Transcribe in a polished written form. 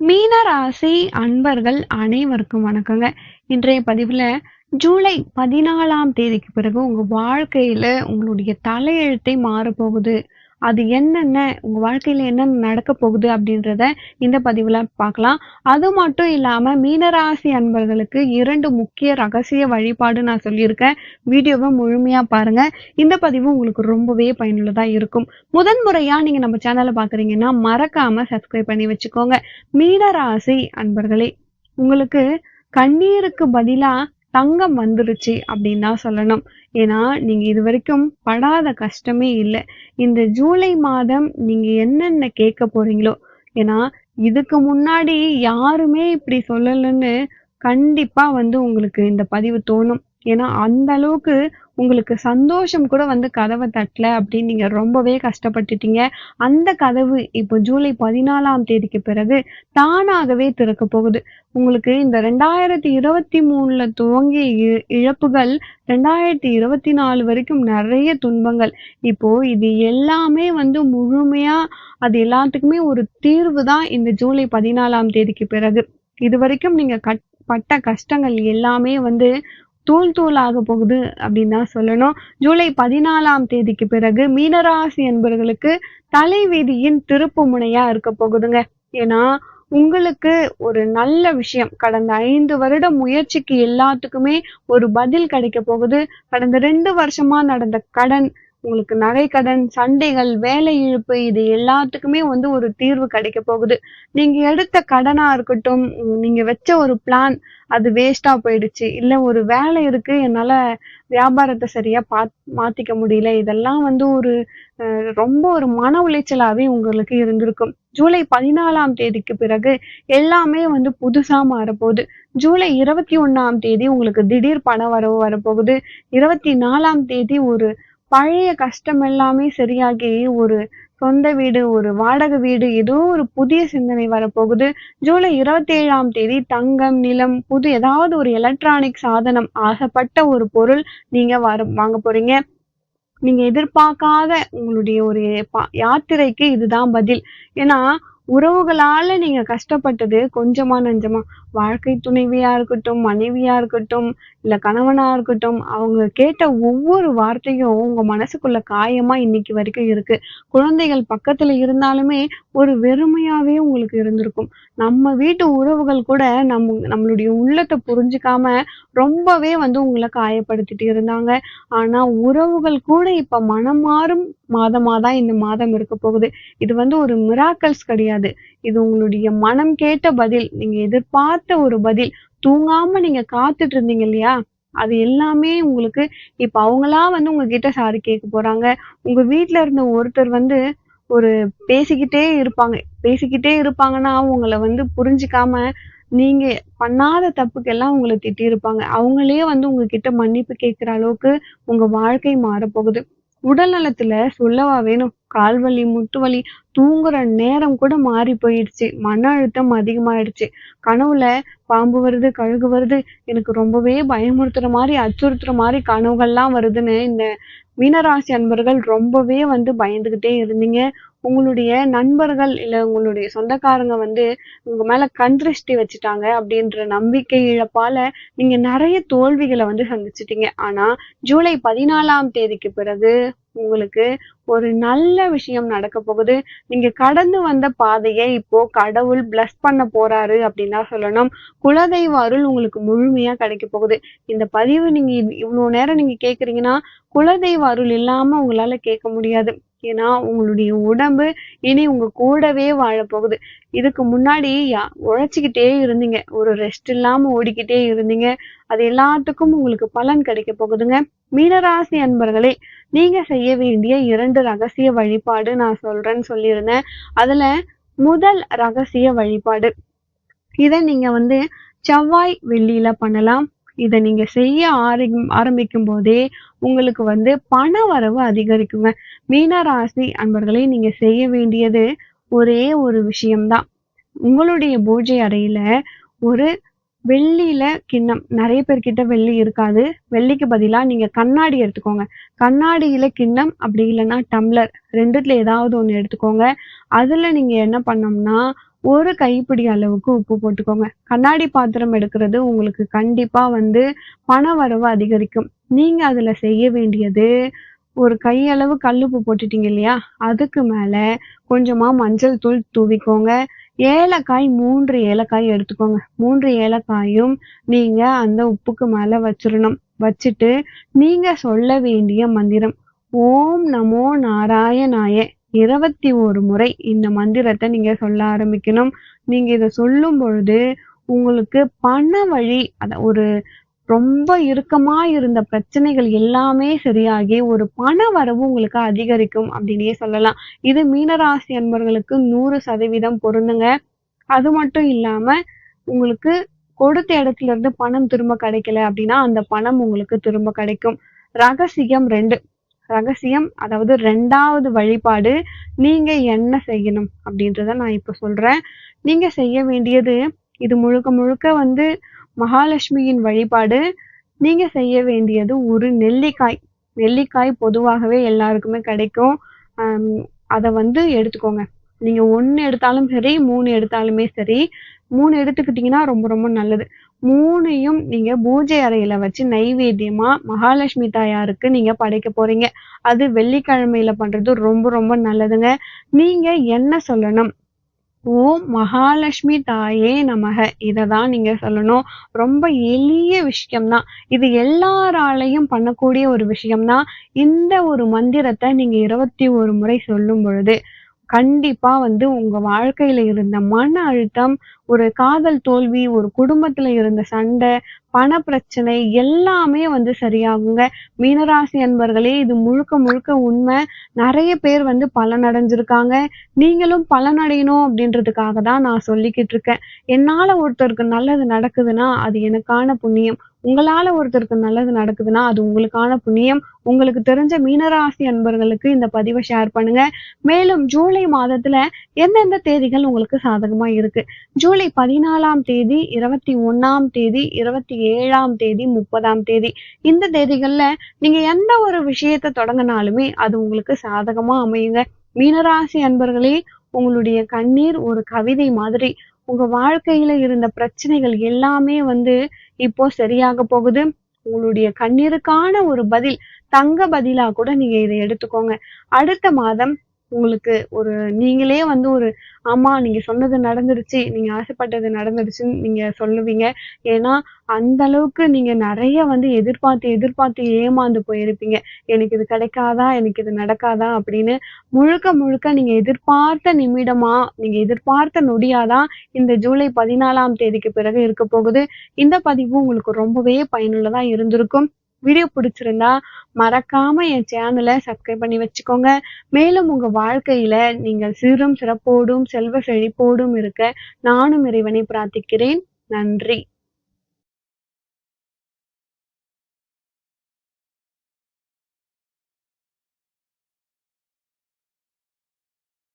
மீனராசி அன்பர்கள் அனைவருக்கும் வணக்கங்க. இன்றைய பதிவுல ஜூலை 14ஆம் தேதிக்கு பிறகு உங்க வாழ்க்கையில உங்களுடைய தலையெழுத்தே மாறப்போகுது. அது என்னென்ன உங்க வாழ்க்கையில என்னென்ன நடக்கப் போகுது அப்படின்றத இந்த பதிவுல பார்க்கலாம். அது மட்டும் இல்லாம மீனராசி அன்பர்களுக்கு 2 முக்கிய ரகசிய வழிபாடு நான் சொல்லியிருக்கேன். வீடியோவ முழுமையா பாருங்க. இந்த பதிவு உங்களுக்கு ரொம்பவே பயனுள்ளதா இருக்கும். முதன் முறையா நீங்க நம்ம சேனல பார்க்குறீங்கன்னா மறக்காம சப்ஸ்கிரைப் பண்ணி வச்சுக்கோங்க. மீனராசி அன்பர்களே, உங்களுக்கு கண்ணீருக்கு பதிலா தங்கம் வந்துருச்சு அப்படின்னு தான் சொல்லணும். ஏன்னா நீங்க இதுவரைக்கும் படாத கஷ்டமே இல்ல. இந்த ஜூலை மாதம் நீங்க என்னென்ன கேட்க போறீங்களோ, ஏன்னா இதுக்கு முன்னாடி யாருமே இப்படி சொல்லலன்னு கண்டிப்பா உங்களுக்கு இந்த பதிவு தோணும். ஏன்னா அந்த அளவுக்கு உங்களுக்கு சந்தோஷம் கூட கதவை தட்டல அப்படின்னு நீங்க ரொம்பவே கஷ்டப்பட்டுட்டீங்க. அந்த கதவு இப்போ ஜூலை 14ஆம் தேதிக்கு பிறகு தானாகவே திறக்க போகுது. உங்களுக்கு இந்த 2023ல துவங்கிய இழப்புகள் 2024 வரைக்கும் நிறைய துன்பங்கள். இப்போ இது எல்லாமே முழுமையா அது எல்லாத்துக்குமே ஒரு தீர்வு தான் இந்த ஜூலை 14ஆம் தேதிக்கு பிறகு. இதுவரைக்கும் நீங்க பட்ட கஷ்டங்கள் எல்லாமே தூள் தூளாக போகுது அப்படின்னு தான் சொல்லணும். ஜூலை 14ஆம் தேதிக்கு பிறகு மீனராசி என்பவர்களுக்கு தலைவிதியின் திருப்பு முனையா இருக்க போகுதுங்க. ஏன்னா உங்களுக்கு ஒரு நல்ல விஷயம் கடந்த 5 வருட முயற்சிக்கு எல்லாத்துக்குமே ஒரு பதில் கிடைக்க போகுது. கடந்த 2 வருஷமா நடந்த கடன், உங்களுக்கு நகை கடன், சண்டைகள், வேலை இழப்பு இது எல்லாத்துக்குமே ஒரு தீர்வு கிடைக்க போகுது. நீங்க எடுத்த கடனா இருக்கட்டும், நீங்க வச்ச ஒரு பிளான் அது வேஸ்டா போயிடுச்சு. இல்ல ஒரு வேலை இருக்கு என்னால வியாபாரத்த சரியா மாத்திக்க முடியல. இதெல்லாம் ஒரு ரொம்ப ஒரு மன உளைச்சலாவே உங்களுக்கு இருந்திருக்கும். ஜூலை 14ஆம் தேதிக்கு பிறகு எல்லாமே புதுசா மாறப்போகுது. ஜூலை 21ஆம் தேதி உங்களுக்கு திடீர் பண வரவு வரப்போகுது. 24ஆம் தேதி ஒரு பழைய கஷ்டம் எல்லாமே சரியாகி ஒரு சொந்த வீடு, ஒரு வாடகை வீடு, ஏதோ ஒரு புதிய சிந்தனை வரப்போகுது. ஜூலை 27ஆம் தேதி தங்கம், நிலம், புது ஏதாவது ஒரு எலக்ட்ரானிக் சாதனம் ஆசைப்பட்ட ஒரு பொருள் நீங்க வாங்க போறீங்க. நீங்க எதிர்பார்க்காத உங்களுடைய ஒரு யாத்திரைக்கு இதுதான் பதில். ஏன்னா உறவுகளால நீங்க கஷ்டப்பட்டது கொஞ்சமா நஞ்சமா. வாழ்க்கை துணைவியா இருக்கட்டும், மனைவியா இருக்கட்டும், இல்ல கணவனா இருக்கட்டும், அவங்க கேட்ட ஒவ்வொரு வார்த்தையும் உங்க மனசுக்குள்ள காயமா இன்னைக்கு வரைக்கும் இருக்கு. குழந்தைகள் பக்கத்துல இருந்தாலுமே ஒரு வெறுமையாவே உங்களுக்கு இருந்திருக்கும். நம்ம வீட்டு உறவுகள் கூட நம்மளுடைய உள்ளத்தை புரிஞ்சுக்காம ரொம்பவே உங்களை காயப்படுத்திட்டு இருந்தாங்க. ஆனா உறவுகள் கூட இப்ப மனம் மாறும் மாதமா தான் இந்த மாதம் இருக்க போகுது. இது ஒரு மிராக்கல்ஸ் கிடையாது. இது உங்களுடைய மனம் கேட்ட பதில். நீங்க எதிர்பார்த்த ஒரு பதில். தூங்காம நீங்க காத்துட்டு இருந்தீங்க இல்லையா? அது எல்லாமே உங்களுக்கு இப்ப அவங்களா உங்ககிட்ட சாரி கேட்க போறாங்க. உங்க வீட்ல இருந்த ஒருத்தர் ஒரு பேசிக்கிட்டே இருப்பாங்க. பேசிக்கிட்டே இருப்பாங்கன்னா, உங்கள புரிஞ்சுக்காம நீங்க பண்ணாத தப்புக்கெல்லாம் உங்கள திட்டியிருப்பாங்க. அவங்களே உங்ககிட்ட மன்னிப்பு கேட்கிற அளவுக்கு உங்க வாழ்க்கை மாறப்போகுது. உடல் நலத்துல சொல்லவா வேணும்? கால் வலி, முட்டு வலி, தூங்குற நேரம் கூட மாறி போயிடுச்சு. மன அழுத்தம் அதிகமாயிடுச்சு. கனவுல பாம்பு வருது, கழுகு வருது, எனக்கு ரொம்பவே பயமுறுத்துற மாரி, அச்சுறுத்துற மாரி கனவுகள்லாம் வருதுன்னு இந்த மீனராசி அன்பர்கள் ரொம்பவே பயந்துகிட்டே இருந்தீங்க. உங்களுடைய நண்பர்கள் இல்ல உங்களுடைய சொந்தக்காரங்க உங்க மேல கண் திருஷ்டி வச்சுட்டாங்க அப்படின்ற நம்பிக்கை இழப்பால நீங்க நிறைய தோல்விகளை சந்திச்சிட்டீங்க. ஆனா ஜூலை 14ஆம் தேதிக்கு பிறகு உங்களுக்கு ஒரு நல்ல விஷயம் நடக்க போகுது. நீங்க கடந்து வந்த பாதையை இப்போ கடவுள் பிளஸ் பண்ண போறாரு அப்படின்னு தான் சொல்லணும். குலதெய்வ அருள் உங்களுக்கு முழுமையா கிடைக்க போகுது. இந்த பதிவு நீங்க இவ்வளவு நேரம் நீங்க கேக்குறீங்கன்னா குலதெய்வ அருள் இல்லாம உங்களால கேட்க முடியாது. ஏன்னா உங்களுடைய உடம்பு இனி உங்க கூடவே வாழப்போகுது. இதுக்கு முன்னாடி உழைச்சுக்கிட்டே இருந்தீங்க. ஒரு ரெஸ்ட் இல்லாம ஓடிக்கிட்டே இருந்தீங்க. அது எல்லாத்துக்கும் உங்களுக்கு பலன் கிடைக்க போகுதுங்க. மீனராசி அன்பர்களே, நீங்க செய்ய வேண்டிய 2 ரகசிய வழிபாடு நான் சொல்றேன்னு சொல்லியிருந்தேன். அதுல முதல் ரகசிய வழிபாடு. இத நீங்க செவ்வாய், வெள்ளியில பண்ணலாம். இத நீங்க செய்ய ஆரம்பிக்கும் போதே உங்களுக்கு பண வரவு அதிகரிக்குங்க. மீனராசி அன்பர்களே, நீங்க செய்ய வேண்டியது ஒரே ஒரு விஷயம்தான். உங்களுடைய பூஜை அறையில ஒரு வெள்ளியில கிண்ணம். நெறைய பேர்கிட்ட வெள்ளி இருக்காது. வெள்ளிக்கு பதிலா நீங்க கண்ணாடி எடுத்துக்கோங்க. கண்ணாடியில கிண்ணம், அப்படி இல்லன்னா டம்ளர் 2த்துல ஏதாவது ஒண்ணு எடுத்துக்கோங்க. அதுல நீங்க என்ன பண்ணணும்னா, 1 கைப்பிடி அளவுக்கு உப்பு போட்டுக்கோங்க. கண்ணாடி பாத்திரம் எடுக்கிறது உங்களுக்கு கண்டிப்பா வந்து பண வரவு அதிகரிக்கும். நீங்க அதுல செய்ய வேண்டியது, ஒரு கையளவு கல்லுப்பு போட்டுட்டீங்க இல்லையா? அதுக்கு மேல கொஞ்சமா மஞ்சள் தூள் தூவிக்கோங்க. ஏலக்காய் 3 ஏலக்காய் எடுத்துக்கோங்க. 3 ஏலக்காயும் நீங்க அந்த உப்புக்கு மேல வச்சிரணும். வச்சுட்டு நீங்க சொல்ல வேண்டிய மந்திரம், ஓம் நமோ நாராயணாய 21 முறை இந்த மந்திரத்த நீங்க சொல்ல ஆரம்பிக்கணும். நீங்க இத சொல்லும் பொழுது, உங்களுக்கு பண வழி ஒரு ரொம்ப இறுக்கமா இருந்த பிரச்சனைகள் எல்லாமே சரியாகி, ஒரு பண வரவு உங்களுக்கு அதிகரிக்கும் அப்டின்னே சொல்லலாம். இது மீனராசி அன்பர்களுக்கு 100% பொருந்துங்க. அது மட்டும் இல்லாம, உங்களுக்கு கொடுத்த இடத்துல இருந்து பணம் திரும்ப கிடைக்கல அப்டின்னா, அந்த பணம் உங்களுக்கு திரும்ப கிடைக்கும். ரகசியம் 2. ரகசியம் அதாவது 2வது வழிபாடு, நீங்க என்ன செய்யணும் அப்டின்றத நான் இப்ப சொல்றேன். நீங்க செய்ய வேண்டியது, இது முழுக்க முழுக்க வந்து மகாலட்சுமியின் வழிபாடு. நீங்க செய்ய வேண்டியது ஒரு நெல்லிக்காய். நெல்லிக்காய் பொதுவாகவே எல்லாருக்குமே கிடைக்கும். அம் அத வந்து எடுத்துக்கோங்க. நீங்க 1 எடுத்தாலும் சரி, 3 எடுத்தாலுமே சரி. 3 எடுத்துக்கிட்டீங்கன்னா ரொம்ப ரொம்ப நல்லது. 3யும் நீங்க பூஜை அறையில வச்சு நைவேத்தியமா மகாலட்சுமி தாயாருக்கு நீங்க படைக்க போறீங்க. அது வெள்ளிக்கிழமையில பண்றது ரொம்ப ரொம்ப நல்லதுங்க. நீங்க என்ன சொல்லணும்? ஓம் மகாலட்சுமி தாயே நமக! இத தான் நீங்க சொல்லணும். ரொம்ப எளிய விஷயம் தான். இது எல்லாராலயும் பண்ணக்கூடிய ஒரு விஷயம் தான். இந்த ஒரு மந்திரத்த நீங்க 21 முறை சொல்லும் பொழுது, கண்டிப்பா வந்து உங்க வாழ்க்கையில இருந்த மன அழுத்தம், ஒரு காதல் தோல்வி, ஒரு குடும்பத்துல இருந்த சண்டை, பணப்பிரச்சனை எல்லாமே வந்து சரியாகுங்க. மீனராசி அன்பர்களே, இது முழுக்க முழுக்க உண்மை. நெறைய பேர் வந்து பலனடைஞ்சிருக்காங்க. நீங்களும் பலனடையணும் அப்படின்றதுக்காக தான் நான் சொல்லிக்கிட்டு இருக்கேன். என்னால ஒருத்தருக்கு நல்லது நடக்குதுன்னா, அது எனக்கான புண்ணியம். உங்களால ஒருத்தருக்கு நல்லது நடக்குதுன்னா, அது உங்களுக்கான புண்ணியம். உங்களுக்கு தெரிஞ்ச மீனராசி அன்பர்களுக்கு இந்த பதிவ ஷேர் பண்ணுங்க. மேலும் ஜூலை மாதத்துல எந்தெந்த தேதிகள் உங்களுக்கு சாதகமா இருக்கு? ஜூலை 14ஆம் தேதி, 21ஆம் தேதி, 27ஆம் தேதி, 30ஆம் தேதி. இந்த தேதிகள்ல நீங்க எந்த ஒரு விஷயத்த தொடங்குனாலுமே அது உங்களுக்கு சாதகமா அமையுங்க. மீனராசி அன்பர்களே, உங்களுடைய கண்ணீர் ஒரு கவிதை மாதிரி. உங்க வாழ்க்கையில இருந்த பிரச்சனைகள் எல்லாமே வந்து இப்போ சரியாக போகுது. உங்களுடைய கண்ணீருக்கான ஒரு பதில், தங்க பதிலா கூட நீங்க இத எடுத்துக்கோங்க. அடுத்த மாதம் உங்களுக்கு ஒரு நீங்களே வந்து ஒரு ஆமா நீங்க சொன்னது நடந்துருச்சு, நீங்க ஆசைப்பட்டது நடந்துருச்சுன்னு நீங்க சொல்லுவீங்க. ஏன்னா, அந்த அளவுக்கு நீங்க நெறைய வந்து எதிர்பார்த்து, எதிர்பார்த்து ஏமாந்து போயிருப்பீங்க. எனக்கு இது கிடைக்காதா? எனக்கு இது நடக்காதா? அப்படின்னு முழுக்க, முழுக்க நீங்க எதிர்பார்த்த நிமிடமா, நீங்க எதிர்பார்த்த நொடியா தான் இந்த ஜூலை 14ஆம் தேதிக்கு பிறகு இருக்க போகுது. இந்த பதிவு உங்களுக்கு ரொம்பவே பயனுள்ளதா இருந்திருக்கும். வீடியோ பிடிச்சிருந்தா மறக்காம என் சேனல சப்ஸ்கிரைப் பண்ணி வச்சுக்கோங்க. மேலும் உங்க வாழ்க்கையில நீங்கள் சீரும் சிறப்போடும், செல்வ செழிப்போடும் இருக்க நானும் இறைவனை பிரார்த்திக்கிறேன். நன்றி.